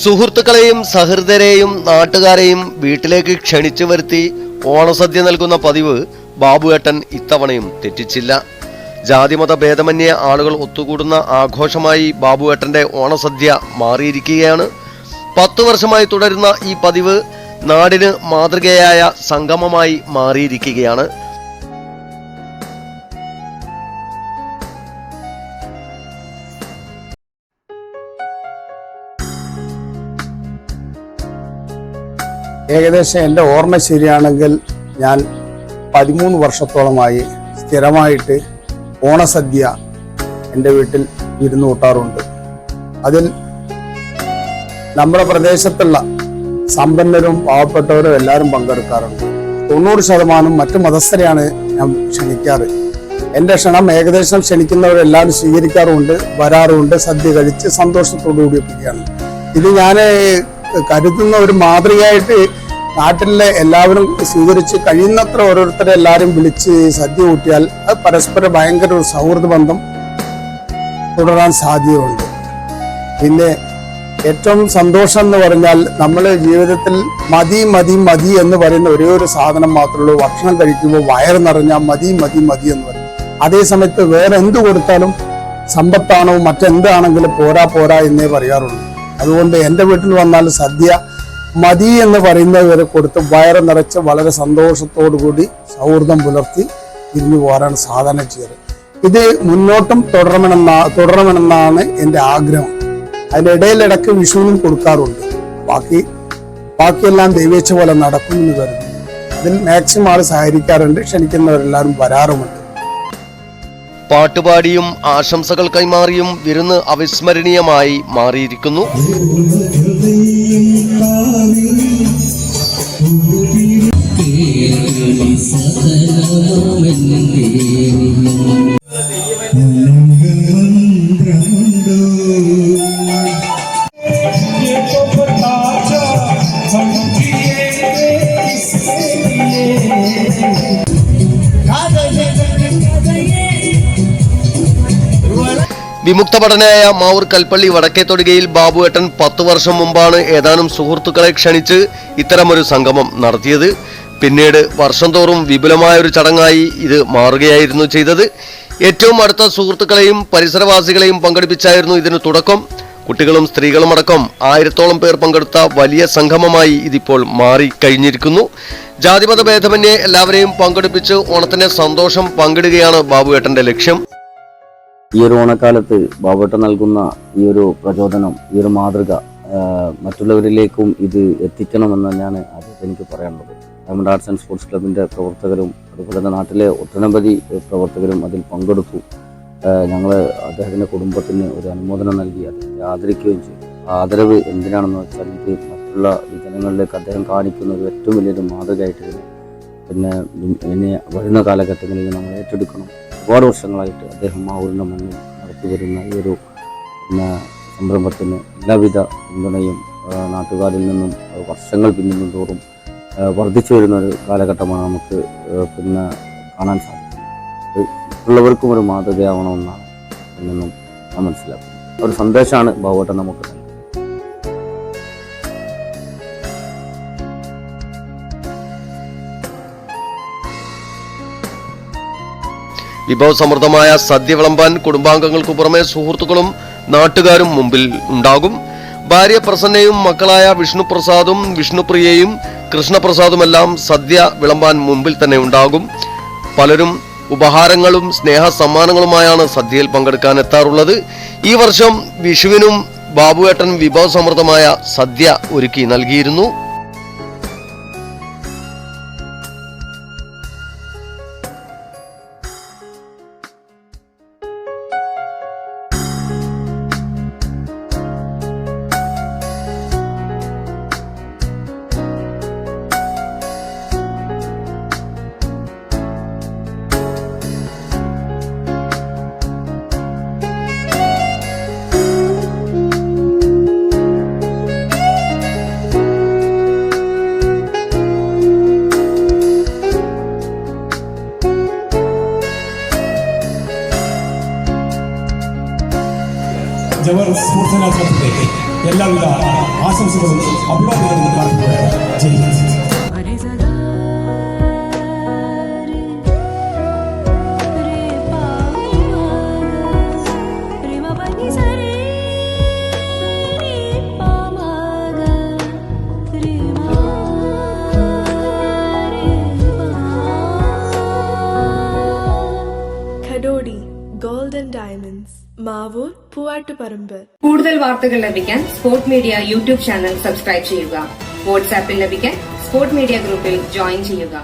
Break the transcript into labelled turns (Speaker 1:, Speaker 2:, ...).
Speaker 1: സുഹൃത്തുക്കളെയും സഹൃദരെയും നാട്ടുകാരെയും വീട്ടിലേക്ക് ക്ഷണിച്ചു വരുത്തി ഓണസദ്യ നൽകുന്ന പതിവ് ബാബുവേട്ടൻ ഇത്തവണയും തെറ്റിച്ചില്ല. ജാതിമത ഭേദമന്യേ ആളുകൾ ഒത്തുകൂടുന്ന ആഘോഷമായി ബാബുവേട്ടന്റെ ഓണസദ്യ മാറിയിരിക്കുകയാണ്. 10 വർഷമായി തുടരുന്ന ഈ പതിവ് നാടിന് മാതൃകയായ സംഗമമായി മാറിയിരിക്കുകയാണ്.
Speaker 2: ഏകദേശം എൻ്റെ ഓർമ്മ ശരിയാണെങ്കിൽ ഞാൻ 13 വർഷത്തോളമായി സ്ഥിരമായിട്ട് ഓണസദ്യ എൻ്റെ വീട്ടിൽ വിരുന്ന് കൂട്ടാറുണ്ട്. അതിൽ നമ്മുടെ പ്രദേശത്തുള്ള സമ്പന്നരും പാവപ്പെട്ടവരും എല്ലാവരും പങ്കെടുക്കാറുണ്ട്. 90% മറ്റു മതസ്ഥരെയാണ് ഞാൻ ക്ഷണിക്കാറ്. എൻ്റെ ക്ഷണം ഏകദേശം ക്ഷണിക്കുന്നവരെല്ലാവരും സ്വീകരിക്കാറുമുണ്ട്, വരാറുമുണ്ട്. സദ്യ കഴിച്ച് സന്തോഷത്തോടു കൂടി ഒപ്പിക്കുകയാണ്. ഇത് ഞാൻ കരുതുന്ന ഒരു മാതൃകയായിട്ട് നാട്ടിലെ എല്ലാവരും സ്വീകരിച്ച് കഴിയുന്നത്ര ഓരോരുത്തരെ എല്ലാവരും വിളിച്ച് സദ്യ കൂട്ടിയാൽ അത് പരസ്പരം ഭയങ്കര ഒരു സൗഹൃദ ബന്ധം തുടരാൻ സാധ്യതയുണ്ട്. പിന്നെ ഏറ്റവും സന്തോഷം എന്ന് പറഞ്ഞാൽ നമ്മൾ ജീവിതത്തിൽ മതി മതി മതി എന്ന് പറയുന്ന ഒരേ ഒരു സാധനം മാത്രമേ ഉള്ളൂ. ഭക്ഷണം കഴിക്കുമ്പോൾ വയറ് നിറഞ്ഞാൽ മതി മതി മതി എന്ന് പറയും. അതേ സമയത്ത് വേറെ എന്ത് കൊടുത്താലും സമ്പത്താണോ മറ്റെന്താണെങ്കിലും പോരാ പോരാ എന്നേ പറയാറുള്ളൂ. അതുകൊണ്ട് എൻ്റെ വീട്ടിൽ വന്നാൽ സദ്യ മതി എന്ന് പറയുന്നവരെ കൊടുത്ത് വയറ് നിറച്ച് വളരെ സന്തോഷത്തോടു കൂടി സൗഹൃദം പുലർത്തി തിരിഞ്ഞു പോരാൻ സാധന ചെയ്യാറ്. ഇത് മുന്നോട്ടും തുടരണമെന്നാണ് എൻ്റെ ആഗ്രഹം. അതിൻ്റെ ഇടയിലിടക്ക് വിഷുവിനും കൊടുക്കാറുണ്ട്. ബാക്കിയെല്ലാം ദൈവേച്ഛ പോലെ നടക്കുമെന്ന് കരുതുന്നു. അതിൽ മാക്സിമം ആൾ സഹകരിക്കാറുണ്ട്. ക്ഷണിക്കുന്നവരെല്ലാവരും വരാറുമുണ്ട്.
Speaker 1: പാട്ടുപാടിയും ആശംസകൾ കൈമാറിയും വിരുന്ന് അവിസ്മരണീയമായി മാറിയിരിക്കുന്നു. വിമുക്തഭടനായ മാവൂർ കൽപ്പള്ളി വടക്കേത്തൊടുകയിൽ ബാബുവേട്ടൻ 10 വർഷം മുമ്പാണ് ഏതാനും സുഹൃത്തുക്കളെ ക്ഷണിച്ച് ഇത്തരമൊരു സംഗമം നടത്തിയത്. പിന്നീട് വർഷം തോറും വിപുലമായൊരു ചടങ്ങായി ഇത് മാറുകയായിരുന്നു ചെയ്തത്. ഏറ്റവും അടുത്ത സുഹൃത്തുക്കളെയും പരിസരവാസികളെയും പങ്കെടുപ്പിച്ചായിരുന്നു ഇതിന് തുടക്കം. കുട്ടികളും സ്ത്രീകളും അടക്കം 1000-ഓളം പേർ പങ്കെടുത്ത വലിയ സംഗമമായി ഇതിപ്പോൾ മാറിക്കഴിഞ്ഞിരിക്കുന്നു. ജാതിമത ഭേദമന്യേ എല്ലാവരെയും പങ്കെടുപ്പിച്ച് ഓണത്തിന്റെ സന്തോഷം പങ്കിടുകയാണ് ബാബുവേട്ടന്റെ ലക്ഷ്യം.
Speaker 3: ഈ ഒരു ഓണക്കാലത്ത് ബാബുവേട്ടൻ നൽകുന്ന ഈ ഒരു പ്രചോദനം, ഈ ഒരു മാതൃക മറ്റുള്ളവരിലേക്കും ഇത് എത്തിക്കണമെന്ന് തന്നെയാണ് ആദ്യത്തെ എനിക്ക് പറയാനുള്ളത്. ഡയമണ്ട് ആർട്സ് ആൻഡ് സ്പോർട്സ് ക്ലബിൻ്റെ പ്രവർത്തകരും അതുപോലെ തന്നെ നാട്ടിലെ ഒട്ടനവധി പ്രവർത്തകരും അതിൽ പങ്കെടുത്തു. ഞങ്ങൾ അദ്ദേഹത്തിൻ്റെ കുടുംബത്തിന് ഒരു അനുമോദനം നൽകി അദ്ദേഹത്തെ ആദരിക്കുകയും ചെയ്തു. ആദരവ് എന്തിനാണെന്ന് വെച്ചാൽ ഇത് മറ്റുള്ള ജനങ്ങളിലേക്ക് അദ്ദേഹം കാണിക്കുന്ന ഒരു ഏറ്റവും വലിയൊരു മാതൃകയായിട്ട് പിന്നെ ഇനി വരുന്ന കാലഘട്ടങ്ങളിൽ നമ്മൾ ഏറ്റെടുക്കണം. ഒരുപാട് വർഷങ്ങളായിട്ട് അദ്ദേഹം മാവൂരിൻ്റെ മണ്ണിൽ നടത്തി വരുന്ന ഈ ഒരു സംരംഭത്തിന് എല്ലാവിധ പിന്തുണയും നാട്ടുകാരിൽ നിന്നും വർഷങ്ങൾ പിന്നിടും തോറും വർദ്ധിച്ചു വരുന്ന ഒരു കാലഘട്ടമാണ് നമുക്ക് പിന്നെ കാണാൻ സാധിക്കുന്നത്. മറ്റുള്ളവർക്കും ഒരു മാതൃകയാവണമെന്നാണ് എന്നും ഞാൻ മനസ്സിലാക്കുന്നത്. ഒരു സന്ദേശമാണ് ബാബുവേട്ടൻ നമുക്ക് നൽകുന്നത്.
Speaker 1: വിഭവസമൃദ്ധമായ സദ്യ വിളമ്പാൻ കുടുംബാംഗങ്ങൾക്ക് പുറമെ സുഹൃത്തുക്കളും നാട്ടുകാരും മുമ്പിൽ ഉണ്ടാകും. ഭാര്യ പ്രസന്നയും മക്കളായ വിഷ്ണുപ്രസാദും വിഷ്ണുപ്രിയയും കൃഷ്ണപ്രസാദുമെല്ലാം സദ്യ വിളമ്പാൻ മുമ്പിൽ തന്നെ ഉണ്ടാകും. പലരും ഉപഹാരങ്ങളും സ്നേഹ സമ്മാനങ്ങളുമായാണ് സദ്യയിൽ പങ്കെടുക്കാൻ എത്താറുള്ളത്. ഈ വർഷം വിഷുവിനും ബാബുവേട്ടൻ വിഭവസമൃദ്ധമായ സദ്യ ഒരുക്കി നൽകിയിരുന്നു.
Speaker 4: जबर स्फूर्तीला जाते എല്ലാവിധ ആശംസകളും അഭിവാദ്യങ്ങളും പ്രാർത്ഥിക്കുകയാണ്. ജയ് ഹിന്ദ്.
Speaker 5: ഖഡോഡി ഗോൾഡൻ ഡയമണ്ട്സ്, മാവൂർ, പൂവാട്ടുപറമ്പ്.
Speaker 6: കൂടുതൽ വാർത്തകൾ ലഭിക്കാൻ sport media YouTube channel subscribe ചെയ്യുക. വാട്സാപ്പിൽ ലഭിക്കാൻ സ്പോർട് മീഡിയ ഗ്രൂപ്പിൽ ജോയിൻ ചെയ്യുക.